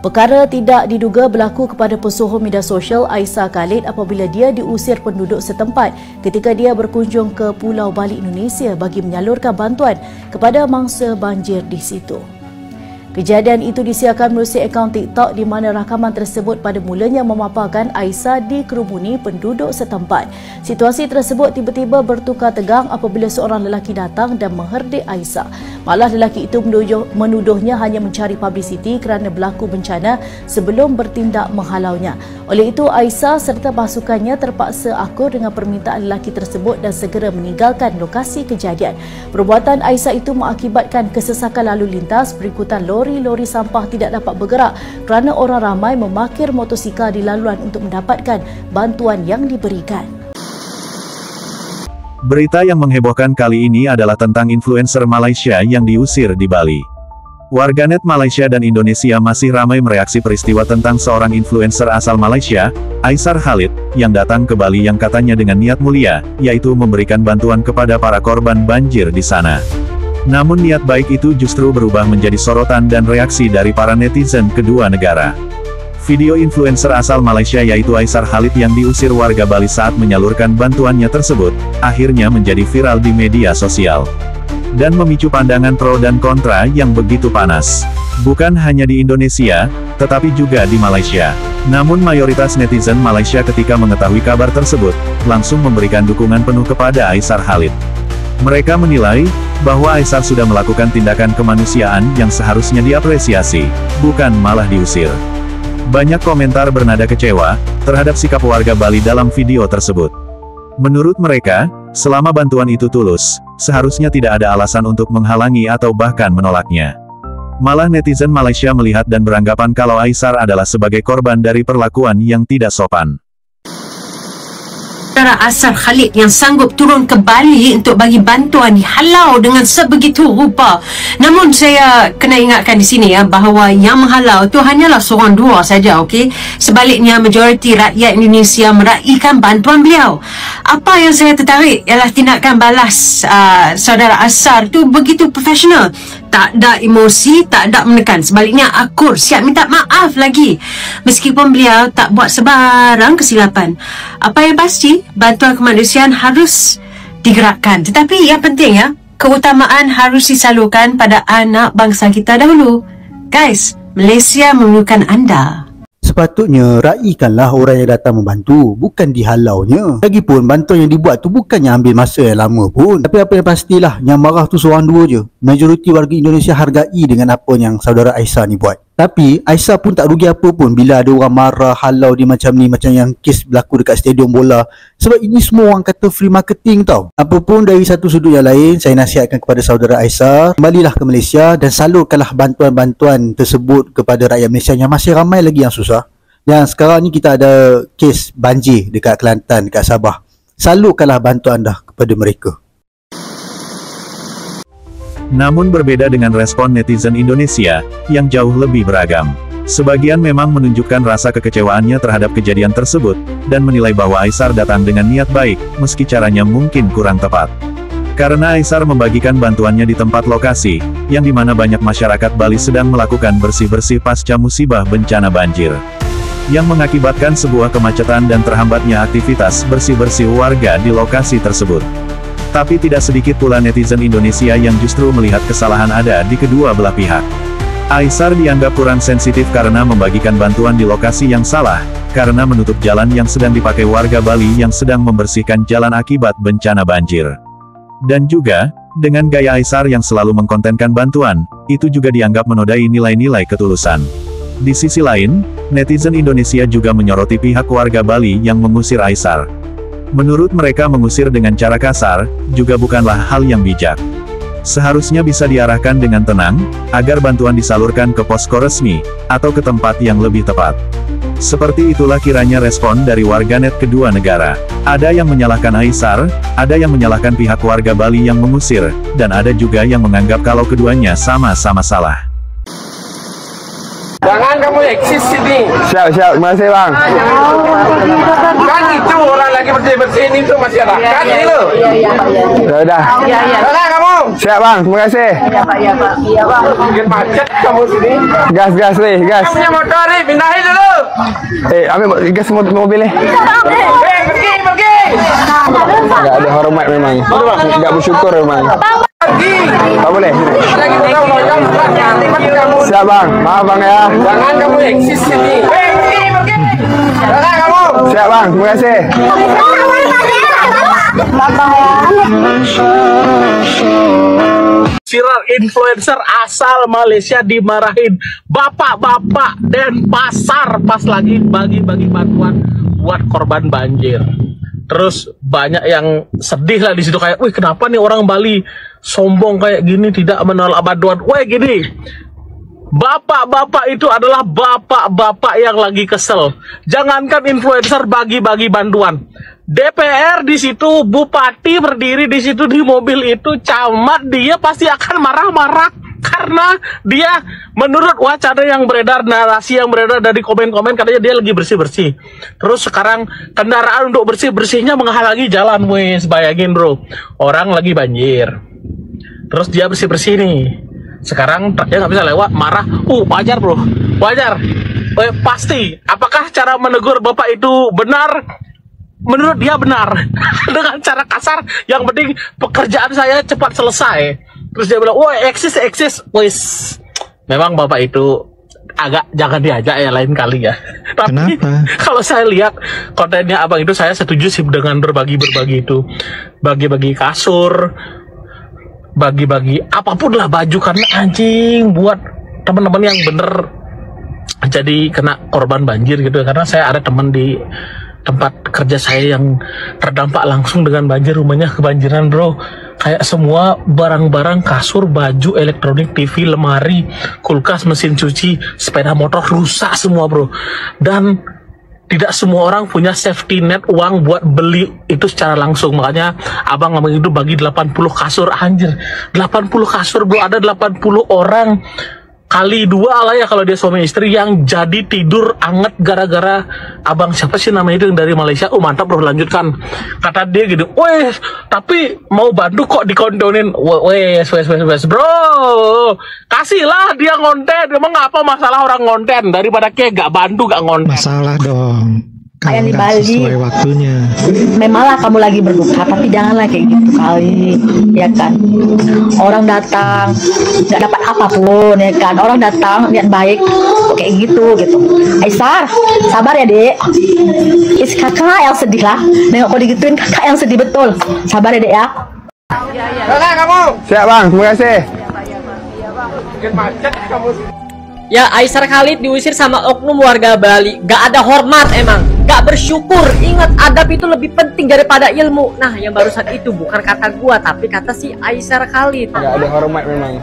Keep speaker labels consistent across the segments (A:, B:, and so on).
A: Perkara tidak diduga berlaku kepada pesohor media sosial Aisyah Khalid apabila dia diusir penduduk setempat ketika dia berkunjung ke Pulau Bali, Indonesia bagi menyalurkan bantuan kepada mangsa banjir di situ. Kejadian itu disiarkan melalui akaun TikTok di mana rakaman tersebut pada mulanya memaparkan Aisyah dikerumuni penduduk setempat. Situasi tersebut tiba-tiba bertukar tegang apabila seorang lelaki datang dan mengherdik Aisyah. Malah lelaki itu menuduhnya hanya mencari publicity kerana berlaku bencana sebelum bertindak menghalaunya. Oleh itu, Aisyah serta pasukannya terpaksa akur dengan permintaan lelaki tersebut dan segera meninggalkan lokasi kejadian. Perbuatan Aisyah itu mengakibatkan kesesakan lalu lintas berikutan lori sampah tidak dapat bergerak kerana orang ramai memarkir motosikal di laluan untuk mendapatkan bantuan yang diberikan.
B: Berita yang menghebohkan kali ini adalah tentang influencer Malaysia yang diusir di Bali. Warganet Malaysia dan Indonesia masih ramai mereaksi peristiwa tentang seorang influencer asal Malaysia, Aisyah Khalid, yang datang ke Bali yang katanya dengan niat mulia, yaitu memberikan bantuan kepada para korban banjir di sana. Namun niat baik itu justru berubah menjadi sorotan dan reaksi dari para netizen kedua negara. Video influencer asal Malaysia yaitu Aisyah Khalid yang diusir warga Bali saat menyalurkan bantuannya tersebut, akhirnya menjadi viral di media sosial. Dan memicu pandangan pro dan kontra yang begitu panas. Bukan hanya di Indonesia, tetapi juga di Malaysia. Namun mayoritas netizen Malaysia ketika mengetahui kabar tersebut, langsung memberikan dukungan penuh kepada Aisyah Khalid. Mereka menilai bahwa Aisyah sudah melakukan tindakan kemanusiaan yang seharusnya diapresiasi, bukan malah diusir. Banyak komentar bernada kecewa terhadap sikap warga Bali dalam video tersebut. Menurut mereka, selama bantuan itu tulus, seharusnya tidak ada alasan untuk menghalangi atau bahkan menolaknya. Malah netizen Malaysia melihat dan beranggapan kalau Aisyah adalah sebagai korban dari perlakuan yang tidak sopan.
C: Saudara Aisyah Khalid yang sanggup turun ke Bali untuk bagi bantuan dihalau dengan sebegitu rupa. Namun saya kena ingatkan di sini ya bahawa yang menghalau itu hanyalah seorang dua saja, okey. Sebaliknya majoriti rakyat Indonesia meraihkan bantuan beliau. Apa yang saya tertarik ialah tindakan balas saudara Aisyah itu begitu profesional. Tak ada emosi, tak ada menekan. Sebaliknya akur, siap minta maaf lagi. Meskipun beliau tak buat sebarang kesilapan. Apa yang pasti, bantuan kemanusiaan harus digerakkan. Tetapi yang penting ya, keutamaan harus disalurkan pada anak bangsa kita dahulu. Guys, Malaysia memerlukan anda.
D: Sepatutnya raihkanlah orang yang datang membantu, bukan dihalaunya. Lagipun bantuan yang dibuat tu bukannya ambil masa yang lama pun. Tapi apa yang pastilah, yang marah tu seorang dua je. Majoriti warga Indonesia hargai dengan apa yang saudara Aisyah ni buat. Tapi Aisyah pun tak rugi apa pun bila ada orang marah, halau dia macam ni, macam yang kes berlaku dekat stadium bola. Sebab ini semua orang kata free marketing tau. Apapun dari satu sudut yang lain, saya nasihatkan kepada saudara Aisyah, kembalilah ke Malaysia dan salurkanlah bantuan-bantuan tersebut kepada rakyat Malaysia yang masih ramai lagi yang susah. Dan sekarang ni kita ada kes banjir dekat Kelantan, dekat Sabah. Salurkanlah bantuan dah kepada mereka.
B: Namun berbeda dengan respon netizen Indonesia, yang jauh lebih beragam. Sebagian memang menunjukkan rasa kekecewaannya terhadap kejadian tersebut, dan menilai bahwa Aisyah datang dengan niat baik, meski caranya mungkin kurang tepat. Karena Aisyah membagikan bantuannya di tempat lokasi, yang dimana banyak masyarakat Bali sedang melakukan bersih-bersih pasca musibah bencana banjir. Yang mengakibatkan sebuah kemacetan dan terhambatnya aktivitas bersih-bersih warga di lokasi tersebut. Tapi tidak sedikit pula netizen Indonesia yang justru melihat kesalahan ada di kedua belah pihak. Aisyah dianggap kurang sensitif karena membagikan bantuan di lokasi yang salah, karena menutup jalan yang sedang dipakai warga Bali yang sedang membersihkan jalan akibat bencana banjir. Dan juga, dengan gaya Aisyah yang selalu mengkontenkan bantuan, itu juga dianggap menodai nilai-nilai ketulusan. Di sisi lain, netizen Indonesia juga menyoroti pihak warga Bali yang mengusir Aisyah. Menurut mereka mengusir dengan cara kasar, juga bukanlah hal yang bijak. Seharusnya bisa diarahkan dengan tenang, agar bantuan disalurkan ke posko resmi, atau ke tempat yang lebih tepat. Seperti itulah kiranya respon dari warganet kedua negara. Ada yang menyalahkan Aisyah, ada yang menyalahkan pihak warga Bali yang mengusir, dan ada juga yang menganggap kalau keduanya sama-sama salah.
E: Jangan kamu eksis sini.
F: Siap, terima kasih bang.
E: Kan itu orang lagi bersih-bersih ini tuh masyarakat ini loh.
F: Ya udah.
E: Mana kamu?
F: Siap bang, terima kasih.
E: Iya bang. Bikin macet kamu sini.
F: Gas nih, gas.
E: Kamu punya motor nih, pindahin dulu.
F: Ambil gas mobil nih.
E: Pergi.
F: Nggak ada hormat memang. Nggak bersyukur memang.
E: Pergi.
F: Nggak boleh.
E: Lagi tolong kamu.
F: Siap bang, maaf bang ya.
E: Jangan kamu eksis sini. Pergi. Mana kamu?
F: Siap bang, terima kasih.
G: Viral influencer asal Malaysia dimarahin bapak-bapak dan pasar pas lagi bagi-bagi bantuan buat korban banjir. Terus banyak yang sedih lah di situ kayak, wih kenapa nih orang Bali sombong kayak gini tidak menolak bantuan. Wih gini, bapak-bapak itu adalah bapak-bapak yang lagi kesel. Jangankan influencer bagi-bagi bantuan, DPR di situ, bupati berdiri di situ di mobil itu, camat dia pasti akan marah-marah karena dia menurut wacana yang beredar, narasi yang beredar dari komen-komen katanya dia lagi bersih-bersih. Terus sekarang kendaraan untuk bersih-bersihnya menghalangi jalan, wes bayangin bro, orang lagi banjir, terus dia bersih-bersih nih. Sekarang truknya nggak bisa lewat, marah. Wajar bro, wajar. Pasti. Apakah cara menegur bapak itu benar? Menurut dia benar. Dengan cara kasar, yang penting pekerjaan saya cepat selesai. Terus dia bilang, wah eksis. Wis, memang bapak itu agak jangan diajak ya lain kali ya. Tapi kalau saya lihat kontennya abang itu, saya setuju sih dengan berbagi itu. Bagi-bagi kasur, bagi-bagi apapun lah, baju, karena anjing buat teman-teman yang bener jadi kena korban banjir gitu. Karena saya ada teman di tempat kerja saya yang terdampak langsung dengan banjir, rumahnya kebanjiran bro. Kayak semua barang-barang, kasur, baju, elektronik, TV, lemari, kulkas, mesin cuci, sepeda motor rusak semua bro. Dan tidak semua orang punya safety net, uang buat beli itu secara langsung. Makanya abang itu bagi 80 kasur, anjir 80 kasur bro. Ada 80 orang kali 2 lah ya kalau dia suami istri yang jadi tidur anget gara-gara abang siapa sih namanya itu yang dari Malaysia. Mantap bro, lanjutkan. Kata dia gitu, wes tapi mau bantu kok dikondonin. Wes bro, kasihlah dia ngonten. Emang apa masalah orang ngonten daripada kayak gak bantu gak ngonten?
H: Masalah dong kalau
A: Kayak di
H: nggak
A: Bali.
H: sesuai waktunya.
A: Memanglah kamu lagi berduka, tapi janganlah kayak gitu kali, ya kan? Orang datang nggak dapat apapun, ya kan? Orang datang niat baik, kok kayak gitu. Aisar, sabar ya dek. Kakak yang sedih lah, nengok kau digituin, kakak yang sedih betul. Sabar ya dek ya.
E: Mana kamu?
F: Siap bang, terima kasih.
E: Bikin macet kamu.
I: Ya, Aisar Khalid diusir sama oknum warga Bali. Gak ada hormat emang, gak bersyukur. Ingat, adab itu lebih penting daripada ilmu. Nah, yang barusan itu bukan kata gua, tapi kata si Aisar Khalid.
F: Gak ada hormat memang,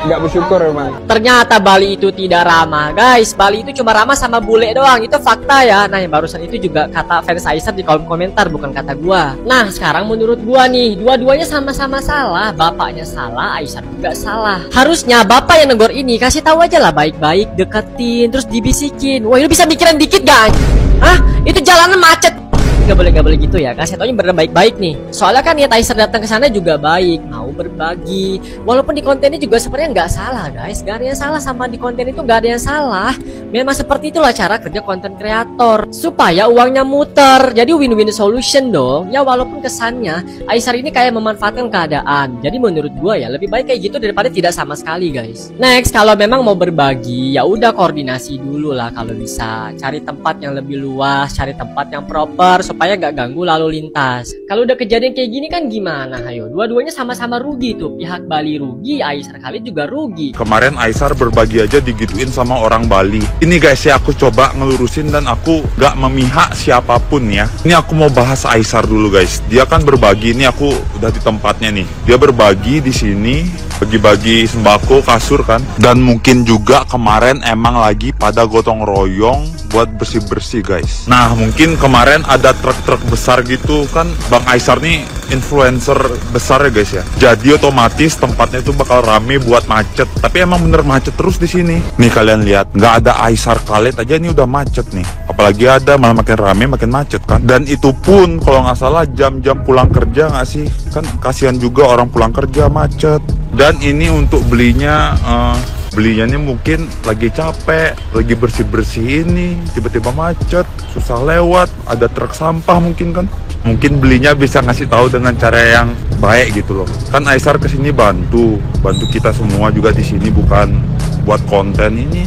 F: gak bersyukur memang.
I: Ternyata Bali itu tidak ramah, guys. Bali itu cuma ramah sama bule doang, itu fakta ya. Nah, yang barusan itu juga kata fans Aisar di kolom komentar, bukan kata gua. Nah, sekarang menurut gua nih, dua-duanya sama-sama salah. Bapaknya salah, Aisar juga salah. Harusnya bapak yang negor ini kasih tahu aja lah baik-baik, deketin, terus dibisikin. Wah, lu bisa mikirin dikit gak? Hah? Itu jalanan macet. Gak boleh gitu ya. Kasih taunya bener baik-baik nih. Soalnya kan niat Aisar datang ke sana juga baik, mau berbagi. Walaupun di kontennya juga sebenarnya nggak salah, guys. Gak ada yang salah sama di konten itu, nggak ada yang salah. Memang seperti itulah cara kerja konten kreator supaya uangnya muter. Jadi win-win solution dong. Ya walaupun kesannya Aisar ini kayak memanfaatkan keadaan. Jadi menurut gua ya lebih baik kayak gitu daripada tidak sama sekali, guys. Next, kalau memang mau berbagi, ya udah koordinasi dulu lah kalau bisa. Cari tempat yang lebih luas, cari tempat yang proper supaya gak ganggu lalu lintas. Kalau udah kejadian kayak gini kan gimana? Ayo, dua-duanya sama-sama rugi tuh. Pihak Bali rugi, Aisar Khalid juga rugi.
J: Kemarin Aisar berbagi aja digituin sama orang Bali. Ini guys ya, aku coba ngelurusin dan aku gak memihak siapapun ya. Ini aku mau bahas Aisar dulu guys. Dia kan berbagi, ini aku udah di tempatnya nih. Dia berbagi di sini, bagi-bagi sembako, kasur kan. Dan mungkin juga kemarin emang lagi pada gotong royong buat bersih-bersih guys. Nah mungkin kemarin ada truk-truk besar gitu kan. Bang Aisar nih influencer besar ya guys ya. Jadi otomatis tempatnya itu bakal rame buat macet. Tapi emang bener macet terus di sini. Nih kalian lihat, nggak ada Aisar Khalid aja ini udah macet nih. Apalagi ada, malah makin rame makin macet kan. Dan itu pun kalau nggak salah jam-jam pulang kerja nggak sih? Kan kasihan juga orang pulang kerja macet. Dan ini untuk belinya belinya nih mungkin lagi capek, lagi bersih-bersih ini, tiba-tiba macet, susah lewat, ada truk sampah mungkin kan. Mungkin belinya bisa ngasih tahu dengan cara yang baik gitu loh. Kan Aisar kesini bantu kita semua juga di sini, bukan buat konten ini.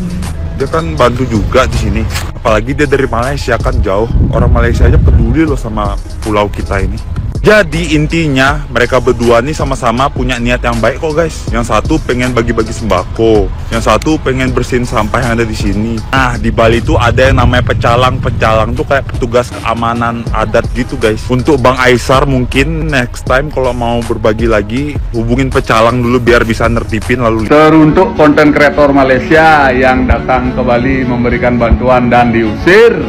J: Dia kan bantu juga di sini. Apalagi dia dari Malaysia kan jauh. Orang Malaysia aja peduli loh sama pulau kita ini. Jadi intinya mereka berdua nih sama-sama punya niat yang baik kok guys. Yang satu pengen bagi-bagi sembako, yang satu pengen bersihin sampah yang ada di sini. Nah di Bali tuh ada yang namanya pecalang. Pecalang tuh kayak petugas keamanan adat gitu guys. Untuk Bang Aisar mungkin next time kalau mau berbagi lagi hubungin pecalang dulu biar bisa nertipin lalu.
K: Teruntuk konten kreator Malaysia yang datang ke Bali memberikan bantuan dan diusir.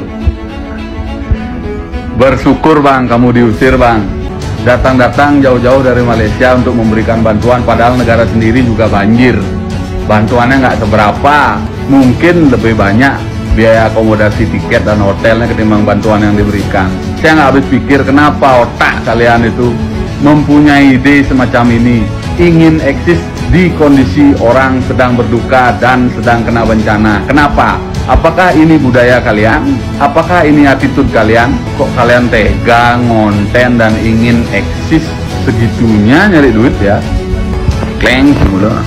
K: Bersyukur bang, kamu diusir bang. Datang-datang jauh-jauh dari Malaysia untuk memberikan bantuan, padahal negara sendiri juga banjir. Bantuannya nggak seberapa, mungkin lebih banyak biaya akomodasi tiket dan hotelnya ketimbang bantuan yang diberikan. Saya nggak habis pikir kenapa otak kalian itu mempunyai ide semacam ini, ingin eksis di kondisi orang sedang berduka dan sedang kena bencana. Kenapa? Apakah ini budaya kalian? Apakah ini attitude kalian? Kok kalian tega, ngonten, dan ingin eksis segitunya nyari duit ya? Kleng semula.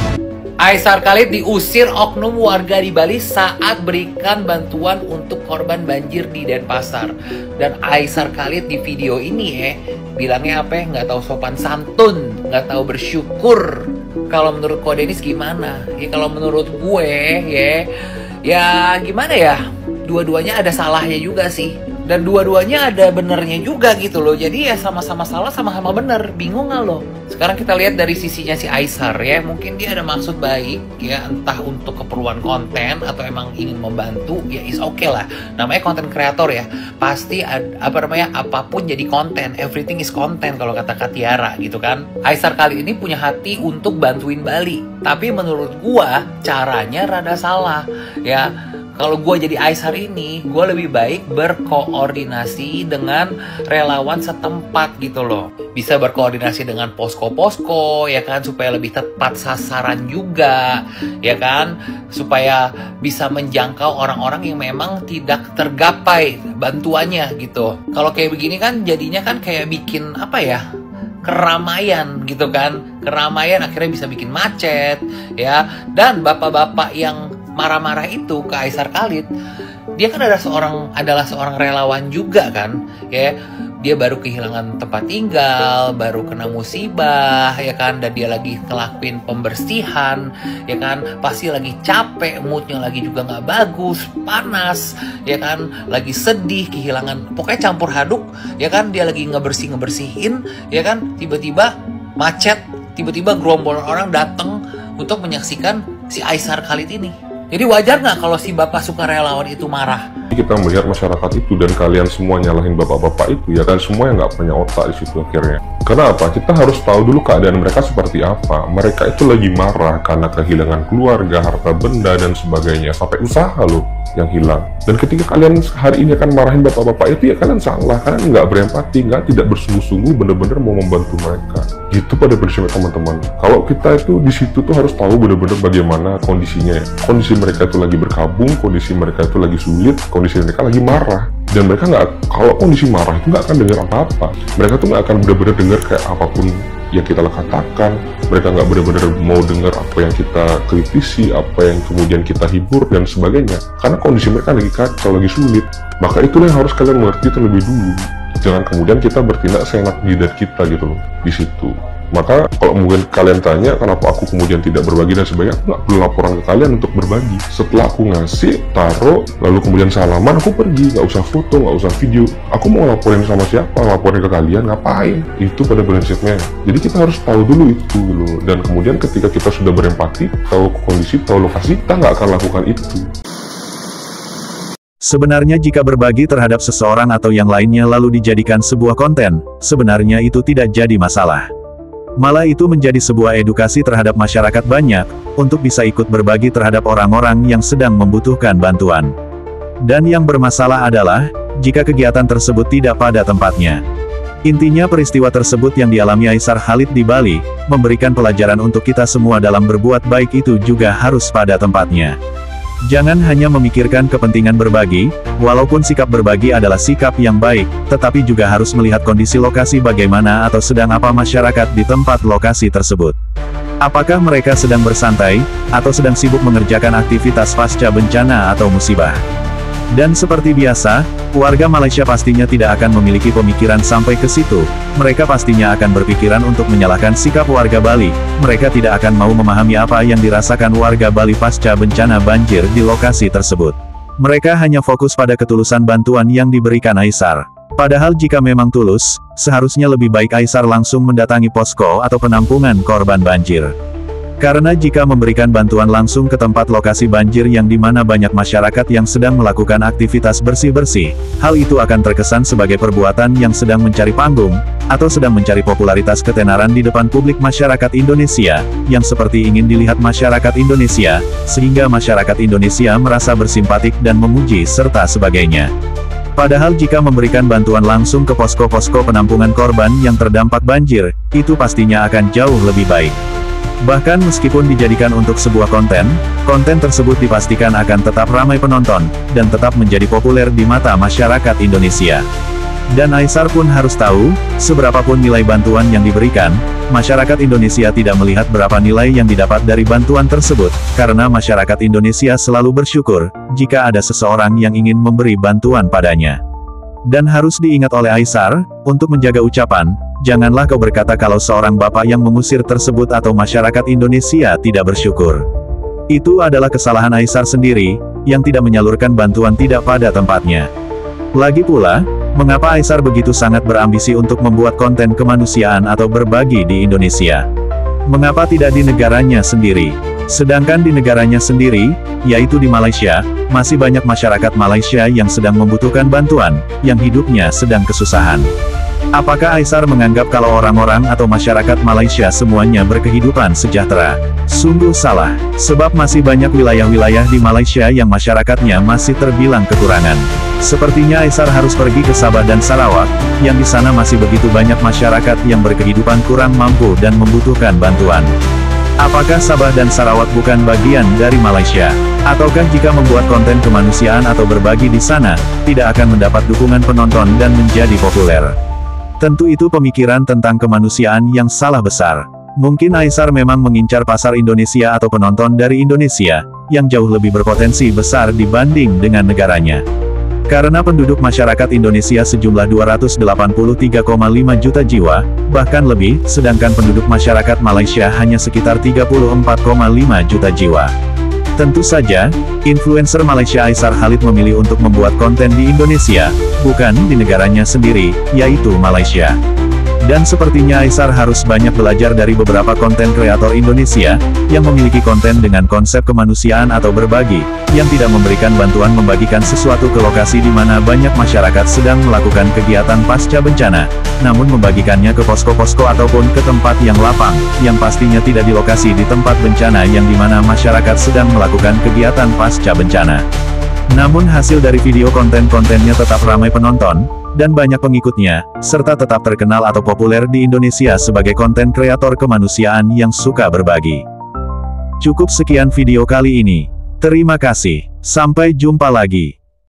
L: Aisar Khalid diusir oknum warga di Bali saat berikan bantuan untuk korban banjir di Denpasar. Dan Aisar Khalid di video ini bilangnya apa ya? Nggak tahu sopan santun, nggak tahu bersyukur. Kalau menurut Ko Denis gimana? Ya kalau menurut gue ya gimana ya? Dua-duanya ada salahnya juga sih. Dan dua-duanya ada benernya juga gitu loh. Jadi ya sama-sama salah, sama-sama bener. Bingung gak lo? Sekarang kita lihat dari sisinya si Aisar ya. Mungkin dia ada maksud baik ya. Entah untuk keperluan konten atau emang ingin membantu. Ya is oke lah. Namanya konten kreator ya. Pasti apapun jadi konten. Everything is content kalau kata Katiara gitu kan. Aisar kali ini punya hati untuk bantuin Bali. Tapi menurut gua caranya rada salah ya. Kalau gue jadi Aisar ini, gue lebih baik berkoordinasi dengan relawan setempat gitu loh. Bisa berkoordinasi dengan posko-posko, ya kan, supaya lebih tepat sasaran juga, ya kan, supaya bisa menjangkau orang-orang yang memang tidak tergapai bantuannya gitu. Kalau kayak begini kan jadinya kan kayak bikin apa ya? Keramaian gitu kan. Keramaian akhirnya bisa bikin macet, ya. Dan bapak-bapak yang marah-marah itu ke Aisar Khalid, dia kan adalah seorang relawan juga kan, ya. Dia baru kehilangan tempat tinggal, baru kena musibah, ya kan, dan dia lagi ngelakuin pembersihan, ya kan, pasti lagi capek, moodnya lagi juga nggak bagus, panas, ya kan, lagi sedih, kehilangan, pokoknya campur aduk, ya kan, dia lagi ngebersihin, ya kan, tiba-tiba macet, tiba-tiba gerombolan orang datang untuk menyaksikan si Aisar Khalid ini. Jadi wajar nggak kalau si bapak sukarelawan itu marah?
M: Kita melihat masyarakat itu dan kalian semua nyalahin bapak-bapak itu, ya kan, semua yang nggak punya otak di situ akhirnya. Kenapa? Kita harus tahu dulu keadaan mereka seperti apa. Mereka itu lagi marah karena kehilangan keluarga, harta benda, dan sebagainya. Sampai usaha loh yang hilang. Dan ketika kalian hari ini akan marahin bapak-bapak itu, ya kalian salah. Kalian nggak berempati, tidak bersungguh-sungguh bener-bener mau membantu mereka. Gitu pada prinsipnya teman-teman. Kalau kita itu di situ tuh harus tahu bener-bener bagaimana kondisinya. Kondisi mereka itu lagi berkabung, kondisi mereka itu lagi sulit, kondisi mereka lagi marah. Dan mereka nggak, kalau kondisi marah itu nggak akan dengar apa-apa. Mereka tuh nggak akan benar-benar dengar kayak apapun yang kita katakan. Mereka nggak benar-benar mau dengar apa yang kita kritisi, apa yang kemudian kita hibur dan sebagainya. Karena kondisi mereka lagi kacau, lagi sulit. Maka itulah yang harus kalian mengerti terlebih dulu. Jangan kemudian kita bertindak seenak jidat kita gitu loh di situ. Maka kalau mungkin kalian tanya kenapa aku kemudian tidak berbagi dan sebagainya, aku nggak perlu laporan ke kalian untuk berbagi. Setelah aku ngasih, taruh, lalu kemudian salaman, aku pergi, nggak usah foto, nggak usah video. Aku mau laporin sama siapa, laporin ke kalian, ngapain? Itu pada prinsipnya. Jadi kita harus tahu dulu itu dulu. Dan kemudian ketika kita sudah berempati, tahu kondisi, tahu lokasi, kita nggak akan lakukan itu.
B: Sebenarnya jika berbagi terhadap seseorang atau yang lainnya lalu dijadikan sebuah konten, sebenarnya itu tidak jadi masalah. Malah itu menjadi sebuah edukasi terhadap masyarakat banyak, untuk bisa ikut berbagi terhadap orang-orang yang sedang membutuhkan bantuan. Dan yang bermasalah adalah, jika kegiatan tersebut tidak pada tempatnya. Intinya peristiwa tersebut yang dialami Aisar Khalid di Bali, memberikan pelajaran untuk kita semua dalam berbuat baik itu juga harus pada tempatnya. Jangan hanya memikirkan kepentingan berbagi, walaupun sikap berbagi adalah sikap yang baik, tetapi juga harus melihat kondisi lokasi bagaimana atau sedang apa masyarakat di tempat lokasi tersebut. Apakah mereka sedang bersantai, atau sedang sibuk mengerjakan aktivitas pasca bencana atau musibah. Dan seperti biasa, warga Malaysia pastinya tidak akan memiliki pemikiran sampai ke situ. Mereka pastinya akan berpikiran untuk menyalahkan sikap warga Bali. Mereka tidak akan mau memahami apa yang dirasakan warga Bali pasca bencana banjir di lokasi tersebut. Mereka hanya fokus pada ketulusan bantuan yang diberikan Aisar. Padahal jika memang tulus, seharusnya lebih baik Aisar langsung mendatangi posko atau penampungan korban banjir. Karena jika memberikan bantuan langsung ke tempat lokasi banjir yang dimana banyak masyarakat yang sedang melakukan aktivitas bersih-bersih, hal itu akan terkesan sebagai perbuatan yang sedang mencari panggung, atau sedang mencari popularitas ketenaran di depan publik masyarakat Indonesia, yang seperti ingin dilihat masyarakat Indonesia, sehingga masyarakat Indonesia merasa bersimpatik dan memuji serta sebagainya. Padahal jika memberikan bantuan langsung ke posko-posko penampungan korban yang terdampak banjir, itu pastinya akan jauh lebih baik. Bahkan meskipun dijadikan untuk sebuah konten tersebut dipastikan akan tetap ramai penonton, dan tetap menjadi populer di mata masyarakat Indonesia. Dan Aisar pun harus tahu, seberapapun nilai bantuan yang diberikan, masyarakat Indonesia tidak melihat berapa nilai yang didapat dari bantuan tersebut, karena masyarakat Indonesia selalu bersyukur, jika ada seseorang yang ingin memberi bantuan padanya. Dan harus diingat oleh Aisar, untuk menjaga ucapan, janganlah kau berkata kalau seorang bapak yang mengusir tersebut atau masyarakat Indonesia tidak bersyukur. Itu adalah kesalahan Aisar sendiri, yang tidak menyalurkan bantuan tidak pada tempatnya. Lagi pula, mengapa Aisar begitu sangat berambisi untuk membuat konten kemanusiaan atau berbagi di Indonesia? Mengapa tidak di negaranya sendiri? Sedangkan di negaranya sendiri, yaitu di Malaysia, masih banyak masyarakat Malaysia yang sedang membutuhkan bantuan, yang hidupnya sedang kesusahan. Apakah Aisar menganggap kalau orang-orang atau masyarakat Malaysia semuanya berkehidupan sejahtera? Sungguh salah, sebab masih banyak wilayah-wilayah di Malaysia yang masyarakatnya masih terbilang kekurangan. Sepertinya Aisar harus pergi ke Sabah dan Sarawak, yang di sana masih begitu banyak masyarakat yang berkehidupan kurang mampu dan membutuhkan bantuan. Apakah Sabah dan Sarawak bukan bagian dari Malaysia? Ataukah jika membuat konten kemanusiaan atau berbagi di sana, tidak akan mendapat dukungan penonton dan menjadi populer? Tentu itu pemikiran tentang kemanusiaan yang salah besar. Mungkin Aisar memang mengincar pasar Indonesia atau penonton dari Indonesia, yang jauh lebih berpotensi besar dibanding dengan negaranya. Karena penduduk masyarakat Indonesia sejumlah 283,5 juta jiwa, bahkan lebih, sedangkan penduduk masyarakat Malaysia hanya sekitar 34,5 juta jiwa. Tentu saja, influencer Malaysia Aisar Khalid memilih untuk membuat konten di Indonesia, bukan di negaranya sendiri, yaitu Malaysia. Dan sepertinya Aisar harus banyak belajar dari beberapa konten kreator Indonesia, yang memiliki konten dengan konsep kemanusiaan atau berbagi, yang tidak memberikan bantuan membagikan sesuatu ke lokasi di mana banyak masyarakat sedang melakukan kegiatan pasca bencana, namun membagikannya ke posko-posko ataupun ke tempat yang lapang, yang pastinya tidak di lokasi di tempat bencana yang dimana masyarakat sedang melakukan kegiatan pasca bencana. Namun hasil dari video konten-kontennya tetap ramai penonton, dan banyak pengikutnya, serta tetap terkenal atau populer di Indonesia sebagai konten kreator kemanusiaan yang suka berbagi. Cukup sekian video kali ini. Terima kasih. Sampai jumpa lagi.